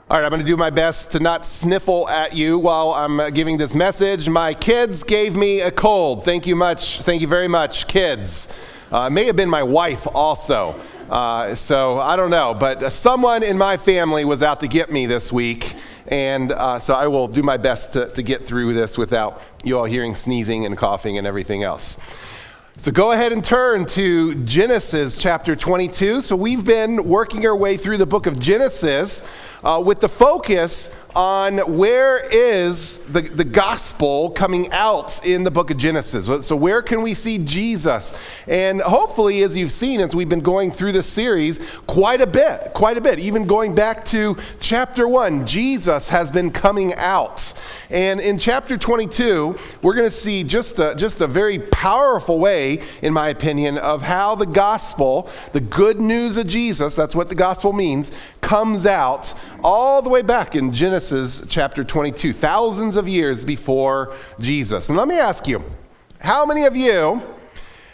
All right, I'm going to do my best to not sniffle at you while I'm giving this message. My kids gave me a cold. Thank you very much, kids. It may have been my wife also. So I don't know, but someone in my family was out to get me this week, and so I will do my best to get through this without you all hearing sneezing and coughing and everything else. So go ahead and turn to Genesis chapter 22. So we've been working our way through the book of Genesis with the focus on where is the gospel coming out in the book of Genesis. So where can we see Jesus? And hopefully, as you've seen, as we've been going through this series, quite a bit, even going back to chapter 1, Jesus has been coming out. And in chapter 22, we're going to see just a very powerful way, in my opinion, of how the gospel, the good news of Jesus, that's what the gospel means, comes out all the way back in Genesis chapter 22, thousands of years before Jesus. And let me ask you, how many of you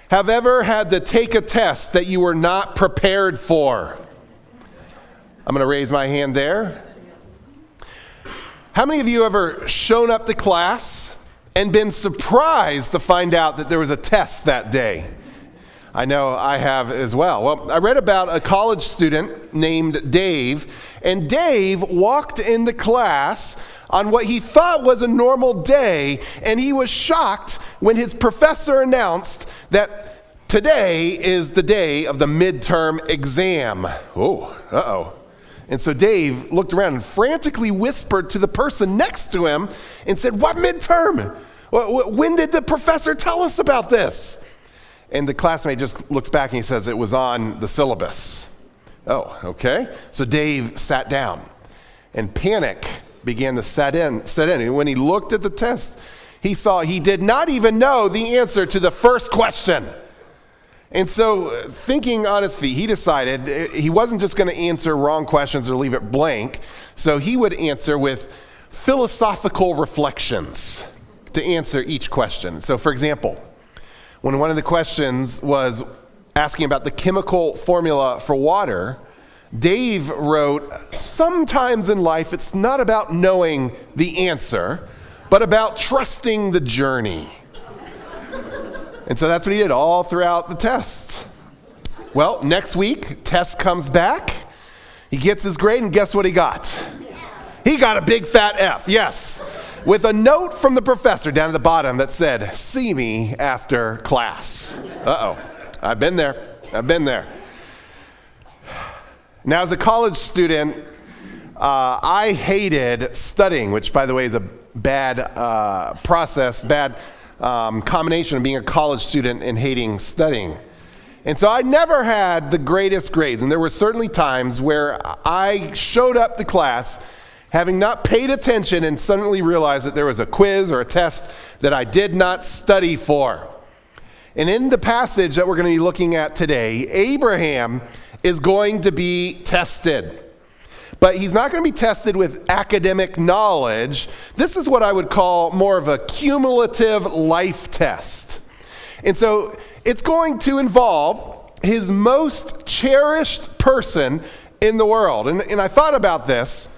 have ever had to take a test that you were not prepared for? I'm going to raise my hand there. How many of you ever shown up to class and been surprised to find out that there was a test that day? I know I have as well. Well, I read about a college student named Dave, and Dave walked into class on what he thought was a normal day, and he was shocked when his professor announced that today is the day of the midterm exam. Oh, And so Dave looked around and frantically whispered to the person next to him and said, "What midterm? When did the professor tell us about this?" And the classmate just looks back and he says, "It was on the syllabus." Oh, okay. So Dave sat down and panic began to set in. And when he looked at the test, he saw he did not even know the answer to the first question. And so, thinking on his feet, he decided he wasn't just going to answer wrong questions or leave it blank, so he would answer with philosophical reflections to answer each question. So, for example, when one of the questions was asking about the chemical formula for water, Dave wrote, "Sometimes in life it's not about knowing the answer, but about trusting the journey." And so that's what he did all throughout the test. Well, next week, test comes back. He gets his grade, and guess what he got? He got a big fat F, yes, with a note from the professor down at the bottom that said, "See me after class." Uh-oh, I've been there. Now, as a college student, I hated studying, which, by the way, is a bad combination of being a college student and hating studying. And so I never had the greatest grades, and there were certainly times where I showed up to class having not paid attention and suddenly realized that there was a quiz or a test that I did not study for. And in the passage that we're going to be looking at today, Abraham is going to be tested. But he's not going to be tested with academic knowledge. This is what I would call more of a cumulative life test. And so it's going to involve his most cherished person in the world. And I thought about this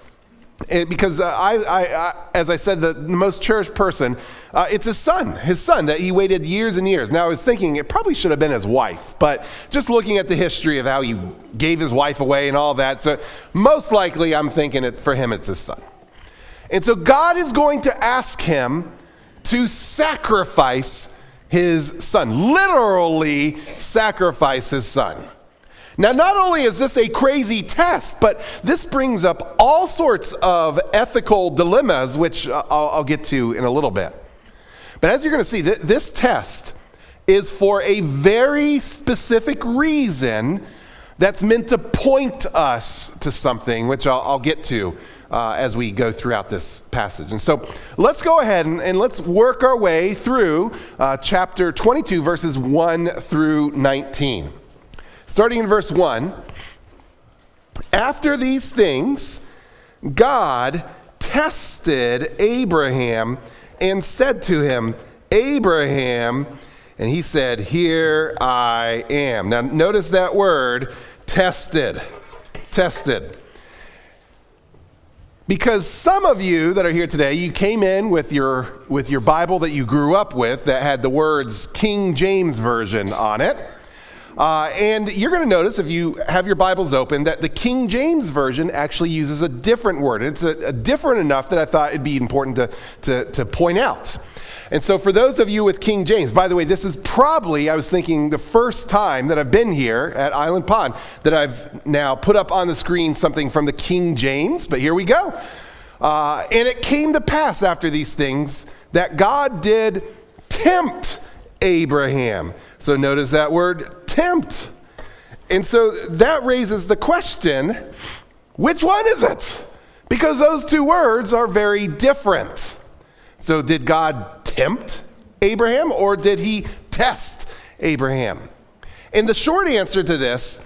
because as I said, the most cherished person, it's his son that he waited years and years. Now I was thinking it probably should have been his wife, but just looking at the history of how he gave his wife away and all that, so most likely I'm thinking for him it's his son. And so God is going to ask him to sacrifice his son, literally sacrifice his son. Now, not only is this a crazy test, but this brings up all sorts of ethical dilemmas, which I'll get to in a little bit. But as you're going to see, this test is for a very specific reason that's meant to point us to something, which I'll get to as we go throughout this passage. And so let's go ahead and let's work our way through chapter 22, verses 1 through 19. Starting in verse 1, after these things, God tested Abraham and said to him, "Abraham," and he said, "Here I am." Now notice that word, tested. Because some of you that are here today, you came in with your Bible that you grew up with that had the words King James Version on it. And you're going to notice if you have your Bibles open that the King James Version actually uses a different word. It's a different enough that I thought it'd be important to point out. And so for those of you with King James, by the way, this is probably, I was thinking, the first time that I've been here at Island Pond that I've now put up on the screen something from the King James, but here we go. And it came to pass after these things that God did tempt Abraham. So notice that word, tempt. And so that raises the question, which one is it? Because those two words are very different. So did God tempt Abraham or did he test Abraham? And the short answer to this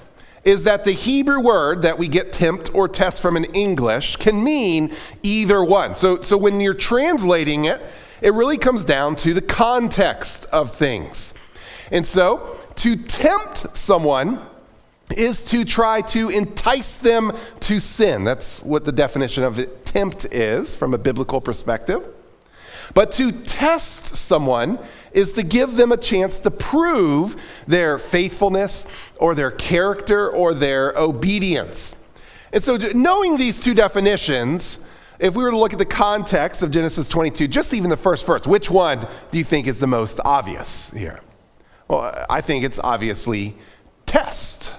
is that the Hebrew word that we get tempt or test from in English can mean either one. So when you're translating it, it really comes down to the context of things. And so to tempt someone is to try to entice them to sin. That's what the definition of it, tempt is from a biblical perspective. But to test someone is to give them a chance to prove their faithfulness or their character or their obedience. And so knowing these two definitions, if we were to look at the context of Genesis 22, just even the first verse, which one do you think is the most obvious here? Well, I think it's obviously test.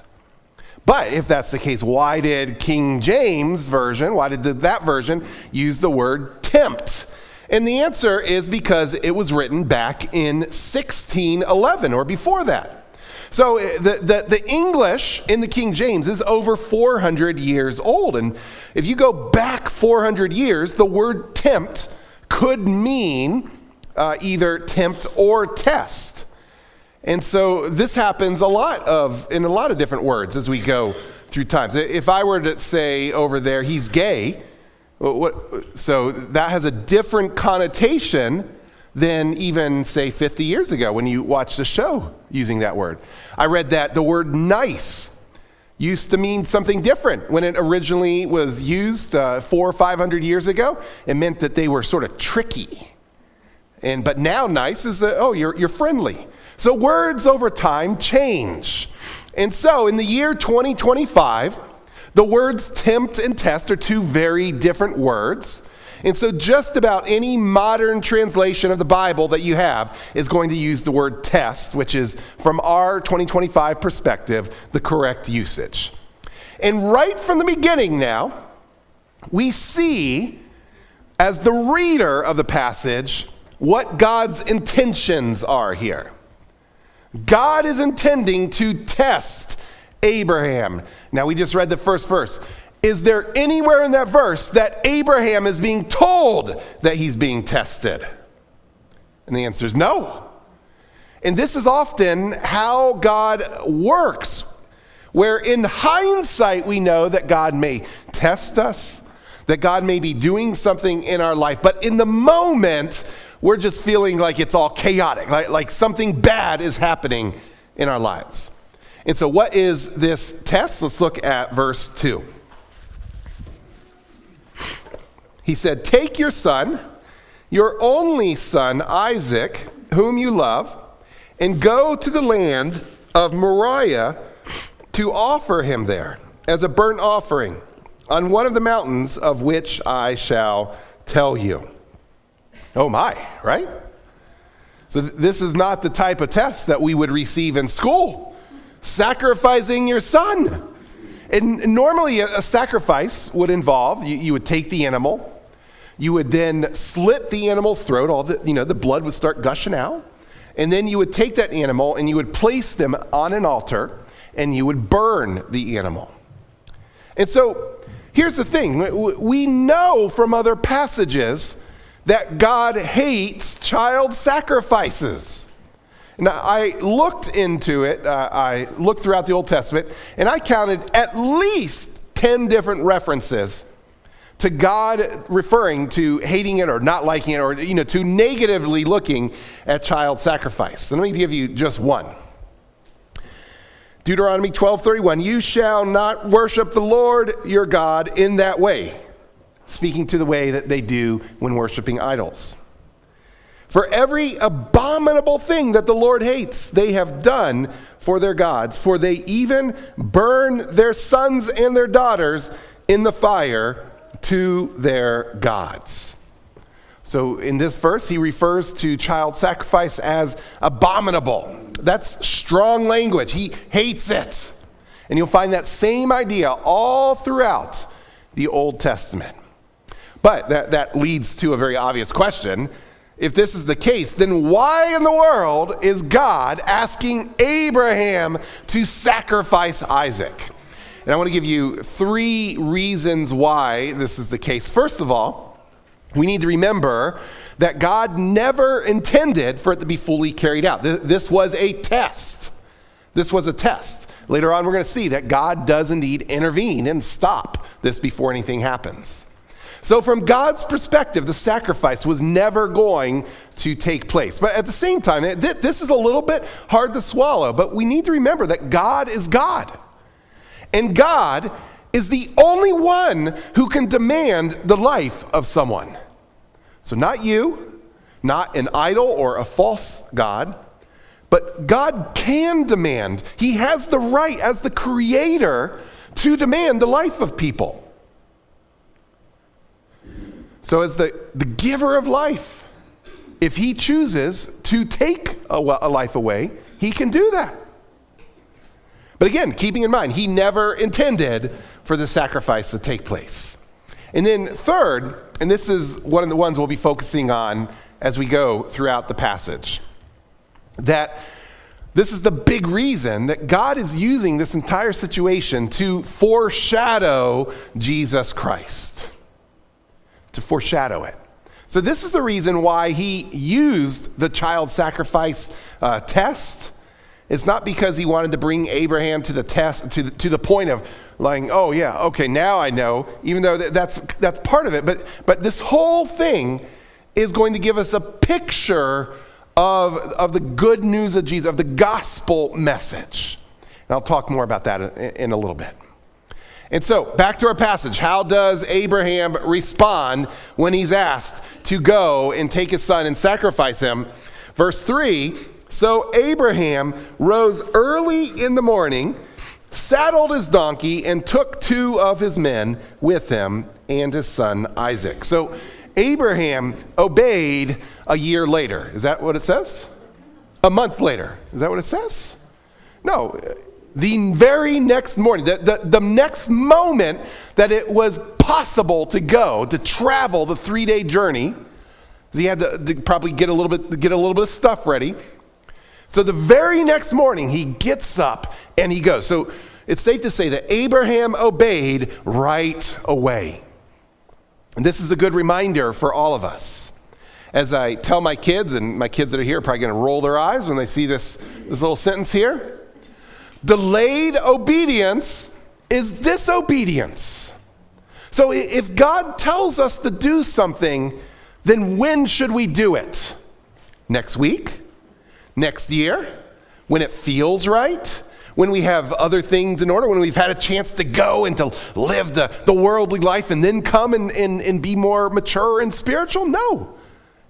But if that's the case, why did King James Version, why did that version use the word tempt? And the answer is because it was written back in 1611 or before that. So the English in the King James is over 400 years old. And if you go back 400 years, the word tempt could mean either tempt or test. And so this happens in a lot of different words as we go through times. If I were to say over there, he's gay, so that has a different connotation than even, say, 50 years ago when you watched a show using that word. I read that the word nice used to mean something different. When it originally was used 400 or 500 years ago, it meant that they were sort of tricky. But now nice is, you're friendly. So words over time change. And so in the year 2025, the words tempt and test are two very different words. And so just about any modern translation of the Bible that you have is going to use the word test, which is, from our 2025 perspective, the correct usage. And right from the beginning now, we see, as the reader of the passage, what God's intentions are here. God is intending to test Abraham. Now, we just read the first verse. Is there anywhere in that verse that Abraham is being told that he's being tested? And the answer is no. And this is often how God works, where in hindsight we know that God may test us, that God may be doing something in our life, but in the moment, we're just feeling like it's all chaotic, like something bad is happening in our lives. And so what is this test? Let's look at verse 2. He said, "Take your son, your only son, Isaac, whom you love, and go to the land of Moriah to offer him there as a burnt offering on one of the mountains of which I shall tell you." Oh my, right? So this is not the type of test that we would receive in school. Sacrificing your son. And normally a sacrifice would involve, you would take the animal, you would then slit the animal's throat, the blood would start gushing out, and then you would take that animal and you would place them on an altar and you would burn the animal. And so here's the thing, we know from other passages that God hates child sacrifices. Now, I looked into it, I looked throughout the Old Testament, and I counted at least 10 different references to God referring to hating it or not liking it or, to negatively looking at child sacrifice. So let me give you just one. Deuteronomy 12:31, "You shall not worship the Lord your God in that way." speaking to the way that they do when worshiping idols. For every abominable thing that the Lord hates, they have done for their gods, for they even burn their sons and their daughters in the fire to their gods. So in this verse, he refers to child sacrifice as abominable. That's strong language. He hates it. And you'll find that same idea all throughout the Old Testament. But that leads to a very obvious question. If this is the case, then why in the world is God asking Abraham to sacrifice Isaac? And I want to give you 3 reasons why this is the case. First of all, we need to remember that God never intended for it to be fully carried out. This was a test. This was a test. Later on, we're going to see that God does indeed intervene and stop this before anything happens. So from God's perspective, the sacrifice was never going to take place. But at the same time, this is a little bit hard to swallow, but we need to remember that God is God. And God is the only one who can demand the life of someone. So not you, not an idol or a false god, but God can demand. He has the right as the creator to demand the life of people. So as the giver of life, if he chooses to take a life away, he can do that. But again, keeping in mind, he never intended for the sacrifice to take place. And then third, and this is one of the ones we'll be focusing on as we go throughout the passage, that this is the big reason that God is using this entire situation to foreshadow Jesus Christ. To foreshadow it. So this is the reason why he used the child sacrifice test. It's not because he wanted to bring Abraham to the test, to the point of like, oh yeah, okay, now I know, even though that's part of it. But this whole thing is going to give us a picture of the good news of Jesus, of the gospel message. And I'll talk more about that in a little bit. And so, back to our passage. How does Abraham respond when he's asked to go and take his son and sacrifice him? Verse 3, so Abraham rose early in the morning, saddled his donkey, and took 2 of his men with him and his son Isaac. So Abraham obeyed a year later. Is that what it says? A month later. Is that what it says? No. The very next morning, the next moment that it was possible to go, to travel the 3-day journey, he had to probably get a little bit of stuff ready. So the very next morning, he gets up and he goes. So it's safe to say that Abraham obeyed right away. And this is a good reminder for all of us. As I tell my kids, and my kids that are here are probably going to roll their eyes when they see this little sentence here. Delayed obedience is disobedience. So if God tells us to do something, then when should we do it? Next week? Next year? When it feels right? When we have other things in order? When we've had a chance to go and to live the worldly life and then come and be more mature and spiritual? No.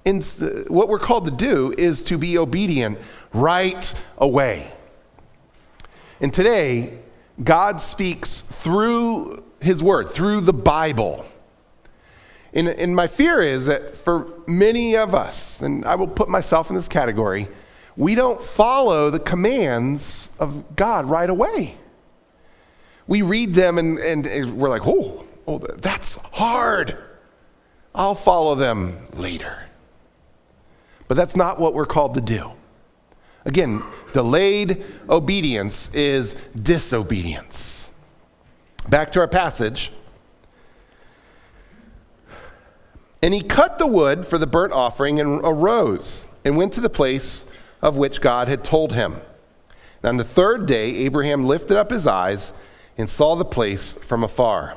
And what we're called to do is to be obedient right away. And today, God speaks through his word, through the Bible. And my fear is that for many of us, and I will put myself in this category, we don't follow the commands of God right away. We read them and we're like, oh, that's hard. I'll follow them later. But that's not what we're called to do. Again, delayed obedience is disobedience. Back to our passage. And he cut the wood for the burnt offering and arose and went to the place of which God had told him. And on the 3rd day, Abraham lifted up his eyes and saw the place from afar.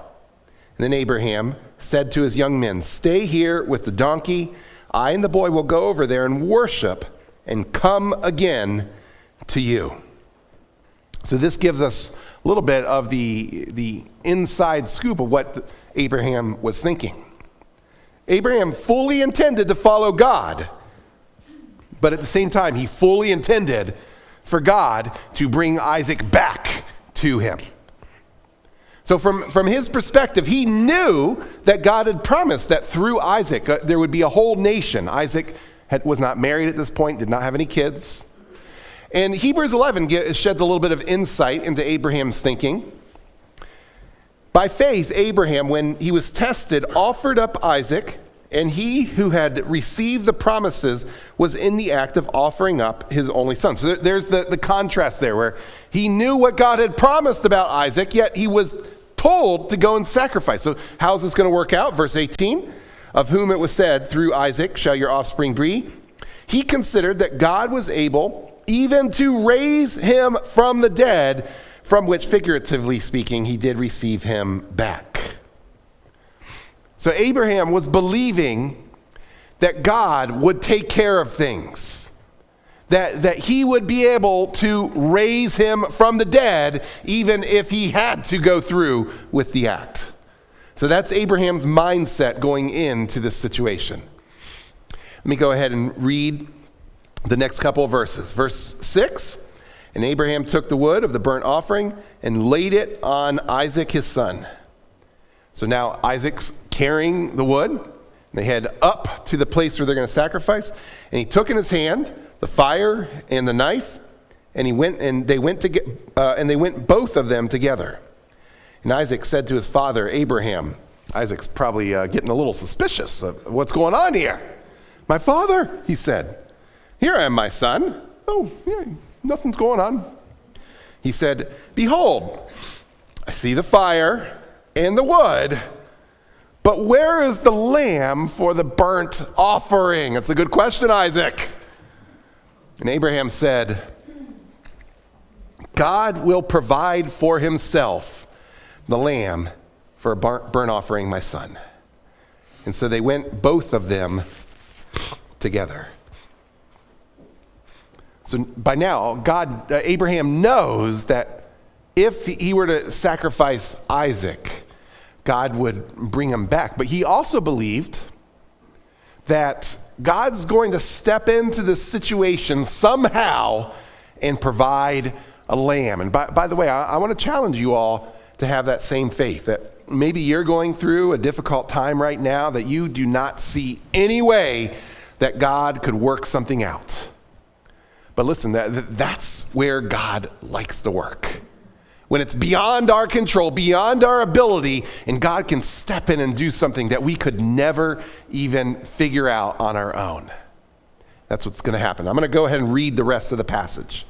And then Abraham said to his young men, stay here with the donkey. I and the boy will go over there and worship and come again to you. So this gives us a little bit of the inside scoop of what Abraham was thinking. Abraham fully intended to follow God, but at the same time, he fully intended for God to bring Isaac back to him. So from his perspective, he knew that God had promised that through Isaac, there would be a whole nation. Isaac was not married at this point, did not have any kids. And Hebrews 11 sheds a little bit of insight into Abraham's thinking. By faith, Abraham, when he was tested, offered up Isaac, and he who had received the promises was in the act of offering up his only son. So there's the contrast there, where he knew what God had promised about Isaac, yet he was told to go and sacrifice. So how's this going to work out? Verse 18, of whom it was said, through Isaac shall your offspring be. He considered that God was able even to raise him from the dead, from which, figuratively speaking, he did receive him back. So Abraham was believing that God would take care of things, that he would be able to raise him from the dead, even if he had to go through with the act. So that's Abraham's mindset going into this situation. Let me go ahead and read the next couple of verses. Verse 6, and Abraham took the wood of the burnt offering and laid it on Isaac his son. So now Isaac's carrying the wood. They head up to the place where they're going to sacrifice. And he took in his hand the fire and the knife, and they went both of them together. And Isaac said to his father Abraham, Isaac's probably getting a little suspicious of what's going on here. My father, he said. Here I am, my son. Oh, yeah, nothing's going on. He said, behold, I see the fire and the wood, but where is the lamb for the burnt offering? That's a good question, Isaac. And Abraham said, God will provide for himself the lamb for a burnt offering, my son. And so they went, both of them, together. So by now, Abraham knows that if he were to sacrifice Isaac, God would bring him back. But he also believed that God's going to step into this situation somehow and provide a lamb. And by the way, I want to challenge you all to have that same faith, that maybe you're going through a difficult time right now, that you do not see any way that God could work something out. But listen, that's where God likes to work. When it's beyond our control, beyond our ability, and God can step in and do something that we could never even figure out on our own. That's what's going to happen. I'm going to go ahead and read the rest of the passage.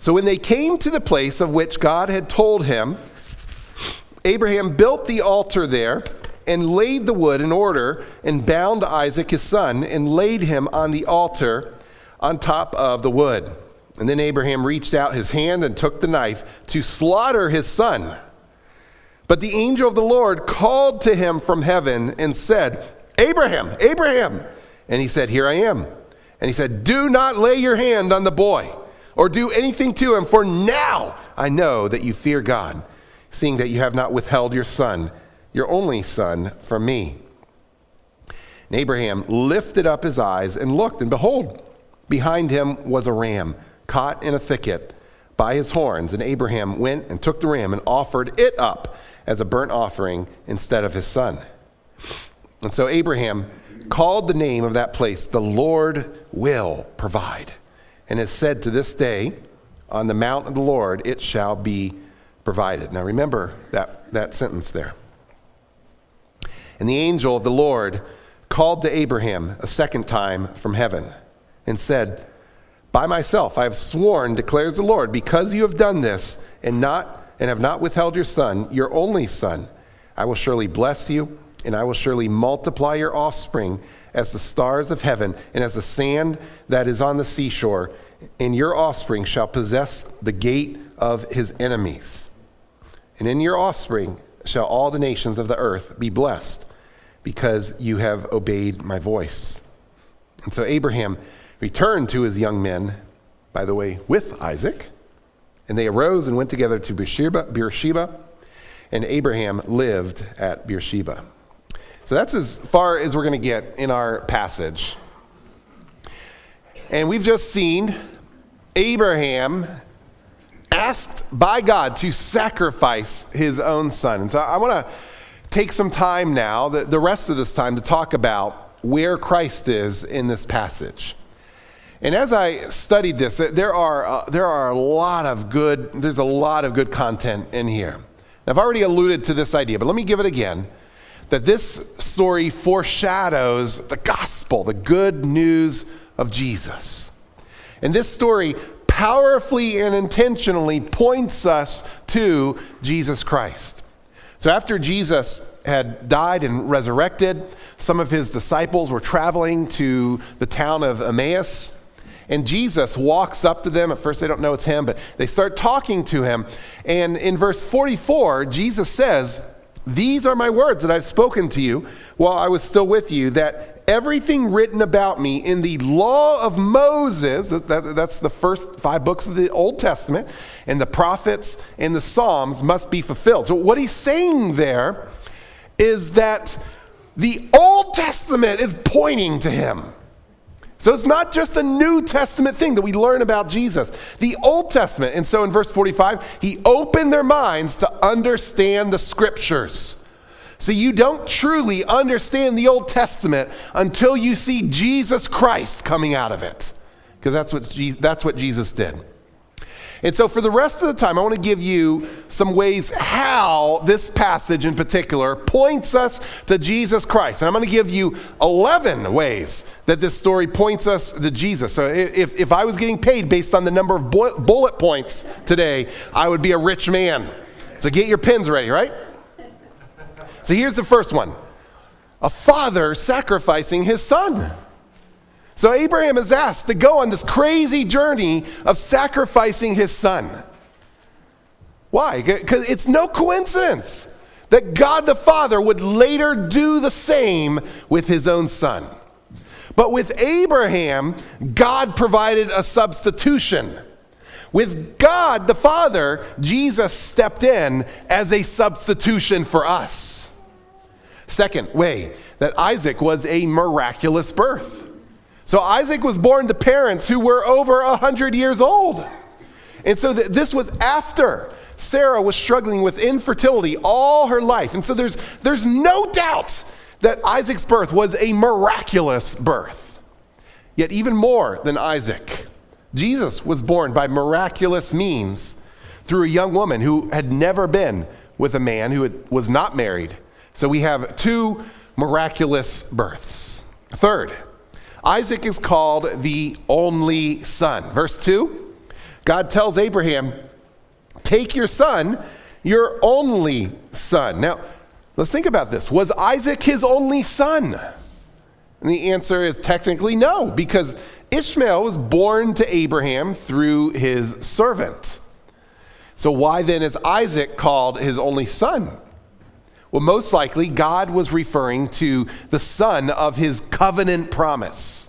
So when they came to the place of which God had told him, Abraham built the altar there and laid the wood in order and bound Isaac his son and laid him on the altar on top of the wood. And then Abraham reached out his hand and took the knife to slaughter his son. But the angel of the Lord called to him from heaven and said, Abraham, Abraham. And he said, here I am. And he said, do not lay your hand on the boy or do anything to him, for now I know that you fear God, seeing that you have not withheld your son, your only son, from me. And Abraham lifted up his eyes and looked, and behold, behind him was a ram caught in a thicket by his horns. And Abraham went and took the ram and offered it up as a burnt offering instead of his son. And so Abraham called the name of that place, the Lord will provide. And has said to this day, on the mount of the Lord it shall be provided. Now remember that sentence there. And the angel of the Lord called to Abraham a second time from heaven and said, by myself I have sworn, declares the Lord, because you have done this and have not withheld your son, your only son, I will surely bless you, and I will surely multiply your offspring as the stars of heaven and as the sand that is on the seashore, and your offspring shall possess the gate of his enemies. And in your offspring shall all the nations of the earth be blessed, because you have obeyed my voice. And so Abraham returned to his young men, by the way, with Isaac, and they arose and went together to Beersheba, and Abraham lived at Beersheba. So that's as far as we're going to get in our passage. And we've just seen Abraham asked by God to sacrifice his own son. And so I want to take some time now, the rest of this time, to talk about where Christ is in this passage. And as I studied this, there's a lot of good content in here. And I've already alluded to this idea, but let me give it again, that this story foreshadows the gospel, the good news of Jesus. And this story powerfully and intentionally points us to Jesus Christ. So after Jesus had died and resurrected, some of his disciples were traveling to the town of Emmaus, and Jesus walks up to them. At first they don't know it's him, but they start talking to him. And in verse 44, Jesus says, "These are my words that I've spoken to you while I was still with you, that everything written about me in the law of Moses," that's the first 5 books of the Old Testament, "and the prophets and the Psalms must be fulfilled." So what he's saying there is that the Old Testament is pointing to him. So it's not just a New Testament thing that we learn about Jesus. The Old Testament. And so in verse 45, he opened their minds to understand the scriptures. So you don't truly understand the Old Testament until you see Jesus Christ coming out of it. Because that's what Jesus did. And so for the rest of the time, I want to give you some ways how this passage in particular points us to Jesus Christ. And I'm going to give you 11 ways that this story points us to Jesus. So if I was getting paid based on the number of bullet points today, I would be a rich man. So get your pens ready, right? So here's the first one. A father sacrificing his son. So Abraham is asked to go on this crazy journey of sacrificing his son. Why? Because it's no coincidence that God the Father would later do the same with his own son. But with Abraham, God provided a substitution. With God the Father, Jesus stepped in as a substitution for us. Second way, that Isaac was a miraculous birth. So Isaac was born to parents who were over 100 years old. And so this was after Sarah was struggling with infertility all her life. And so there's no doubt that Isaac's birth was a miraculous birth. Yet even more than Isaac, Jesus was born by miraculous means through a young woman who had never been with a man who was not married. So we have 2 miraculous births. Third, Isaac is called the only son. Verse 2, God tells Abraham, "Take your son, your only son." Now, let's think about this. Was Isaac his only son? And the answer is technically no, because Ishmael was born to Abraham through his servant. So why then is Isaac called his only son? Well, most likely, God was referring to the son of his covenant promise.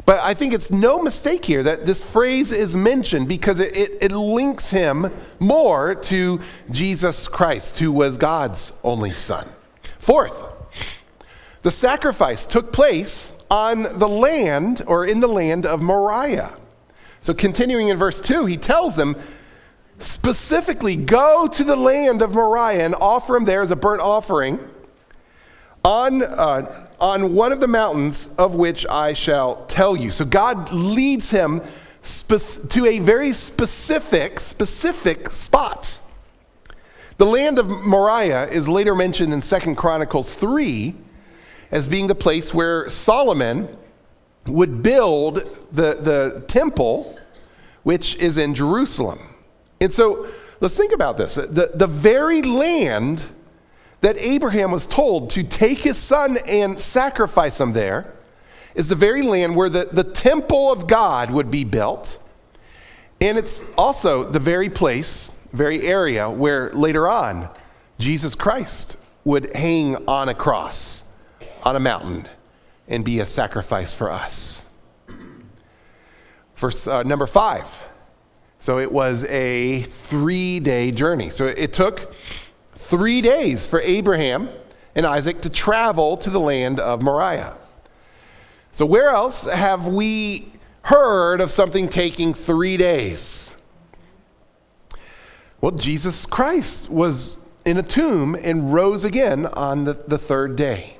But I think it's no mistake here that this phrase is mentioned because it links him more to Jesus Christ, who was God's only son. Fourth, the sacrifice took place on the land, or in the land of Moriah. So continuing in verse 2, he tells them, specifically, go to the land of Moriah and offer him there as a burnt offering on one of the mountains of which I shall tell you. So God leads him to a very specific spot. The land of Moriah is later mentioned in 2 Chronicles 3 as being the place where Solomon would build the temple, which is in Jerusalem. And so let's think about this. The very land that Abraham was told to take his son and sacrifice him there is the very land where the temple of God would be built. And it's also the very place, very area where later on Jesus Christ would hang on a cross on a mountain and be a sacrifice for us. Verse number 5. So it was a 3-day journey. So it took 3 days for Abraham and Isaac to travel to the land of Moriah. So where else have we heard of something taking 3 days? Well, Jesus Christ was in a tomb and rose again on the third day.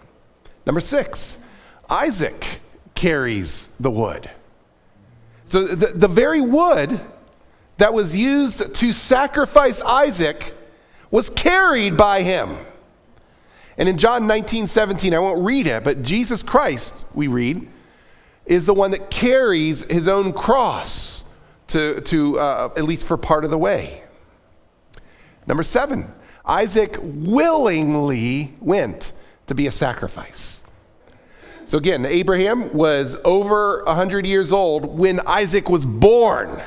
Number 6, Isaac carries the wood. So the very wood that was used to sacrifice Isaac was carried by him. And in John 19:17, I won't read it, but Jesus Christ, we read, is the one that carries his own cross to at least for part of the way. Number 7, Isaac willingly went to be a sacrifice. So again, Abraham was over 100 years old when Isaac was born.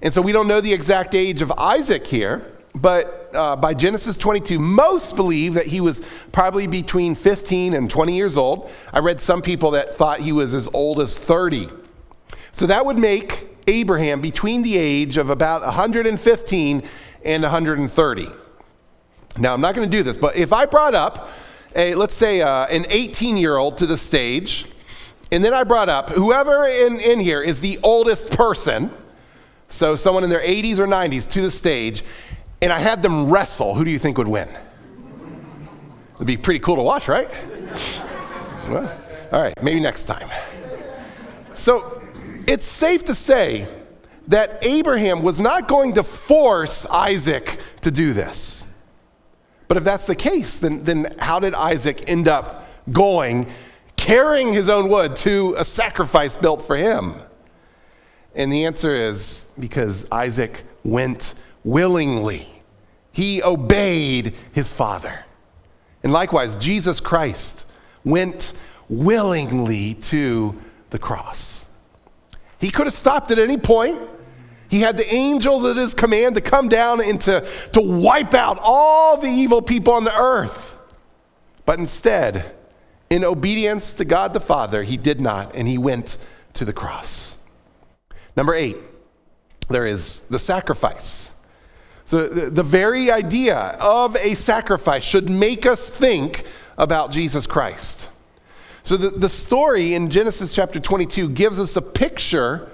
And so we don't know the exact age of Isaac here, but by Genesis 22, most believe that he was probably between 15 and 20 years old. I read some people that thought he was as old as 30. So that would make Abraham between the age of about 115 and 130. Now, I'm not going to do this, but if I brought up, let's say an 18-year-old to the stage, and then I brought up whoever in here is the oldest person, so someone in their 80s or 90s to the stage, and I had them wrestle, who do you think would win? It'd be pretty cool to watch, right? Well, all right, maybe next time. So it's safe to say that Abraham was not going to force Isaac to do this. But if that's the case, then how did Isaac end up going, carrying his own wood to a sacrifice built for him? And the answer is because Isaac went willingly. He obeyed his father. And likewise, Jesus Christ went willingly to the cross. He could have stopped at any point. He had the angels at his command to come down and to wipe out all the evil people on the earth. But instead, in obedience to God the Father, he did not, and he went to the cross. Number 8, there is the sacrifice. So the very idea of a sacrifice should make us think about Jesus Christ. So the story in Genesis chapter 22 gives us a picture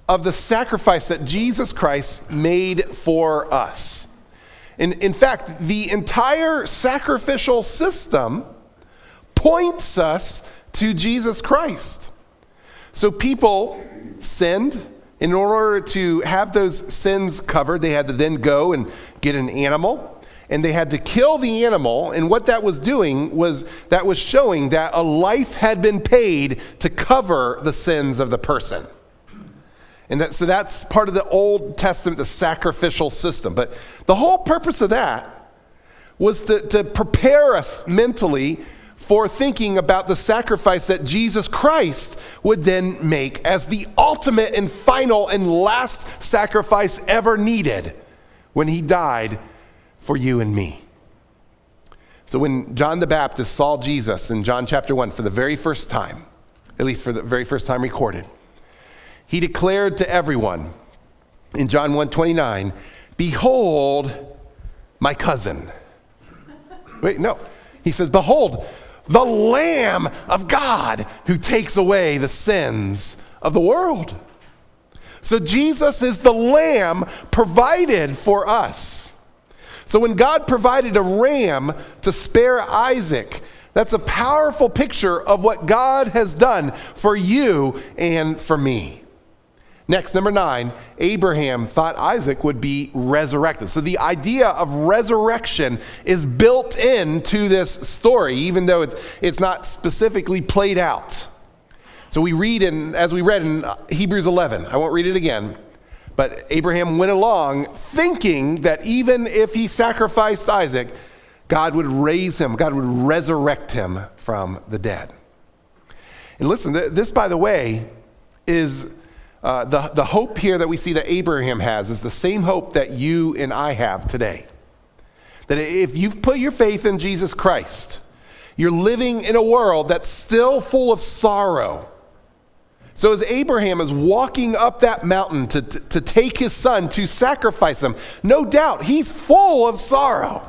of the sacrifice that Jesus Christ made for us. In fact, the entire sacrificial system points us to Jesus Christ. So people sinned. In order to have those sins covered, they had to then go and get an animal, and they had to kill the animal. And what that was doing was showing that a life had been paid to cover the sins of the person. And so that's part of the Old Testament, the sacrificial system. But the whole purpose of that was to prepare us mentally for thinking about the sacrifice that Jesus Christ would then make as the ultimate and final and last sacrifice ever needed when he died for you and me. So when John the Baptist saw Jesus in John chapter 1 for the very first time, at least for the very first time recorded, he declared to everyone in John 1:29, "Behold my cousin." Wait, no. He says, "Behold, the Lamb of God who takes away the sins of the world." So Jesus is the Lamb provided for us. So when God provided a ram to spare Isaac, that's a powerful picture of what God has done for you and for me. Next, number 9, Abraham thought Isaac would be resurrected. So the idea of resurrection is built into this story, even though it's not specifically played out. So as we read in Hebrews 11, I won't read it again, but Abraham went along thinking that even if he sacrificed Isaac, God would raise him, God would resurrect him from the dead. And listen, this, by the way, is the hope here that we see that Abraham has is the same hope that you and I have today. That if you've put your faith in Jesus Christ, you're living in a world that's still full of sorrow. So as Abraham is walking up that mountain to take his son, to sacrifice him, no doubt he's full of sorrow.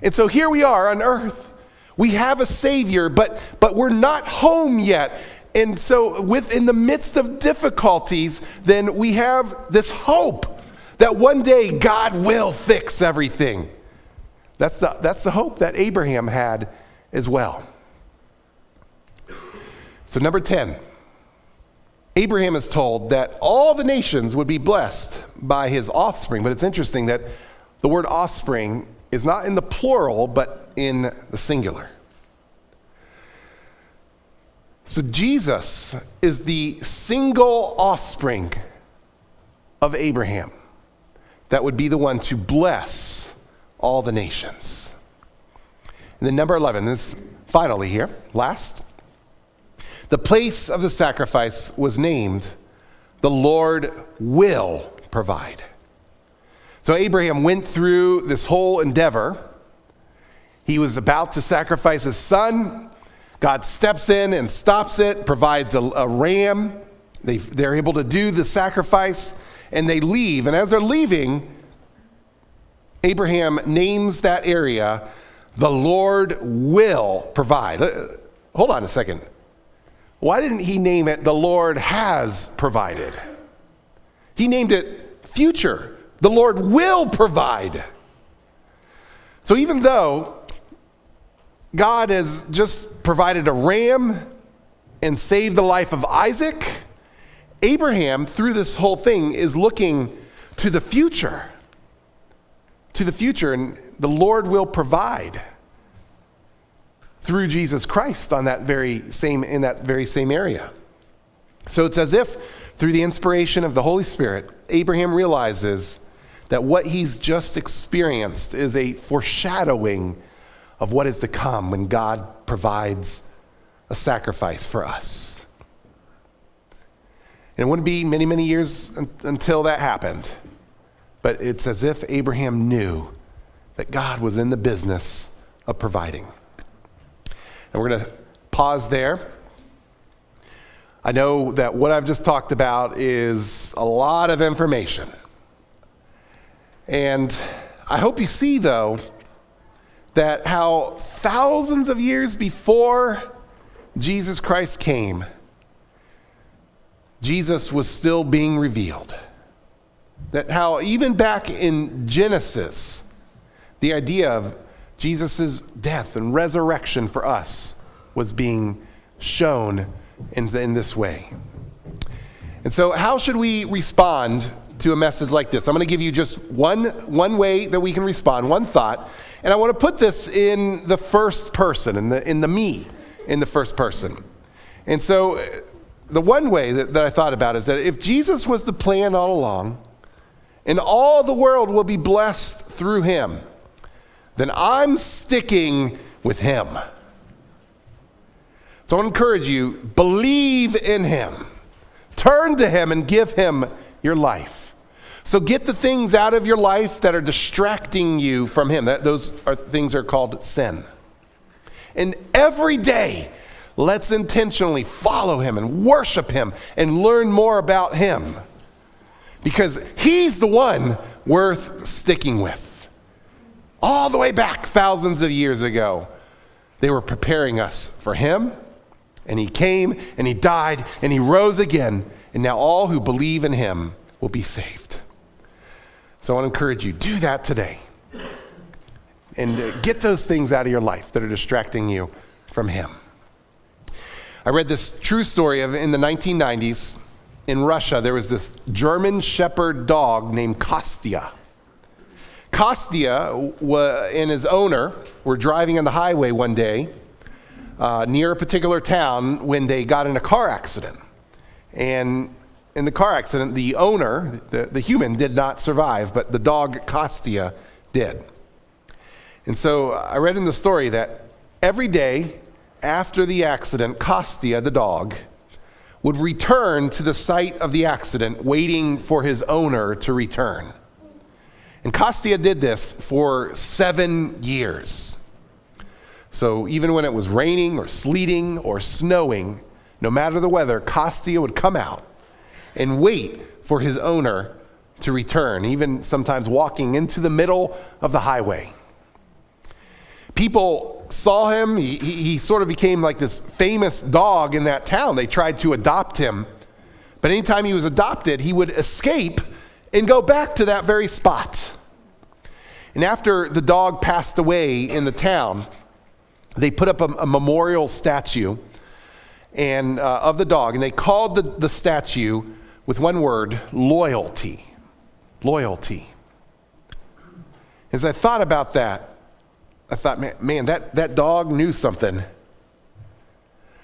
And so here we are on earth. We have a Savior, but we're not home yet. And so in the midst of difficulties, then we have this hope that one day God will fix everything. That's the hope that Abraham had as well. So number 10, Abraham is told that all the nations would be blessed by his offspring. But it's interesting that the word offspring is not in the plural, but in the singular. So Jesus is the single offspring of Abraham that would be the one to bless all the nations. And then number 11, this finally here, last. The place of the sacrifice was named, "The Lord will provide." So Abraham went through this whole endeavor. He was about to sacrifice his son. God steps in and stops it, provides a ram. They're able to do the sacrifice, and they leave. And as they're leaving, Abraham names that area, "The Lord will provide." Hold on a second. Why didn't he name it, "The Lord has provided"? He named it future. The Lord will provide. So even though God has just provided a ram and saved the life of Isaac, Abraham, through this whole thing, is looking to the future. To the future, and the Lord will provide through Jesus Christ in that very same area. So it's as if through the inspiration of the Holy Spirit, Abraham realizes that what he's just experienced is a foreshadowing of what is to come when God provides a sacrifice for us. And it wouldn't be many, many years until that happened, but it's as if Abraham knew that God was in the business of providing. And we're going to pause there. I know that what I've just talked about is a lot of information. And I hope you see, though, that how thousands of years before Jesus Christ came, Jesus was still being revealed. That how even back in Genesis, the idea of Jesus' death and resurrection for us was being shown in this way. And so how should we respond to a message like this? I'm going to give you just one way that we can respond, one thought, and I want to put this in the first person, in the first person. And so the one way that I thought about is that if Jesus was the plan all along, and all the world will be blessed through him, then I'm sticking with him. So I want to encourage you, believe in him. Turn to him and give him your life. So get the things out of your life that are distracting you from him. Those things are called sin. And every day, let's intentionally follow him and worship him and learn more about him. Because he's the one worth sticking with. All the way back thousands of years ago, they were preparing us for him, and he came, and he died, and he rose again, and now all who believe in him will be saved. So I want to encourage you, do that today, and get those things out of your life that are distracting you from him. I read this true story of in the 1990s, in Russia, there was this German Shepherd dog named Kostya. Kostya and his owner were driving on the highway one day near a particular town when they got in a car accident. And in the car accident, the owner, the human, did not survive, but the dog Kostya did. And so I read in the story that every day after the accident, Kostya, the dog, would return to the site of the accident, waiting for his owner to return. And Kostya did this for 7 years. So even when it was raining or sleeting or snowing, no matter the weather, Kostya would come out and wait for his owner to return, even sometimes walking into the middle of the highway. people saw him. He sort of became like this famous dog in that town. They tried to adopt him. But anytime he was adopted, he would escape and go back to that very spot. And after the dog passed away in the town, they put up a memorial statue of the dog, and they called the statue with one word: loyalty. Loyalty. As I thought about that, I thought, man, that dog knew something.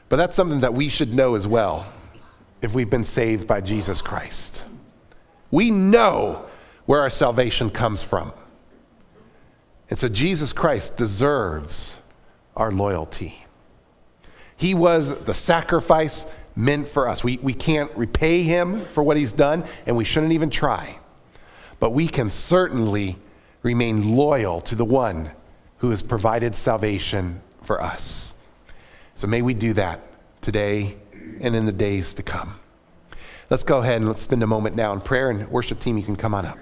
But that's something that we should know as well if we've been saved by Jesus Christ. We know where our salvation comes from. And so Jesus Christ deserves our loyalty. He was the sacrifice meant for us. We can't repay him for what he's done, and we shouldn't even try. But we can certainly remain loyal to the one who has provided salvation for us. So may we do that today and in the days to come. Let's go ahead and let's spend a moment now in prayer, and worship team, you can come on up.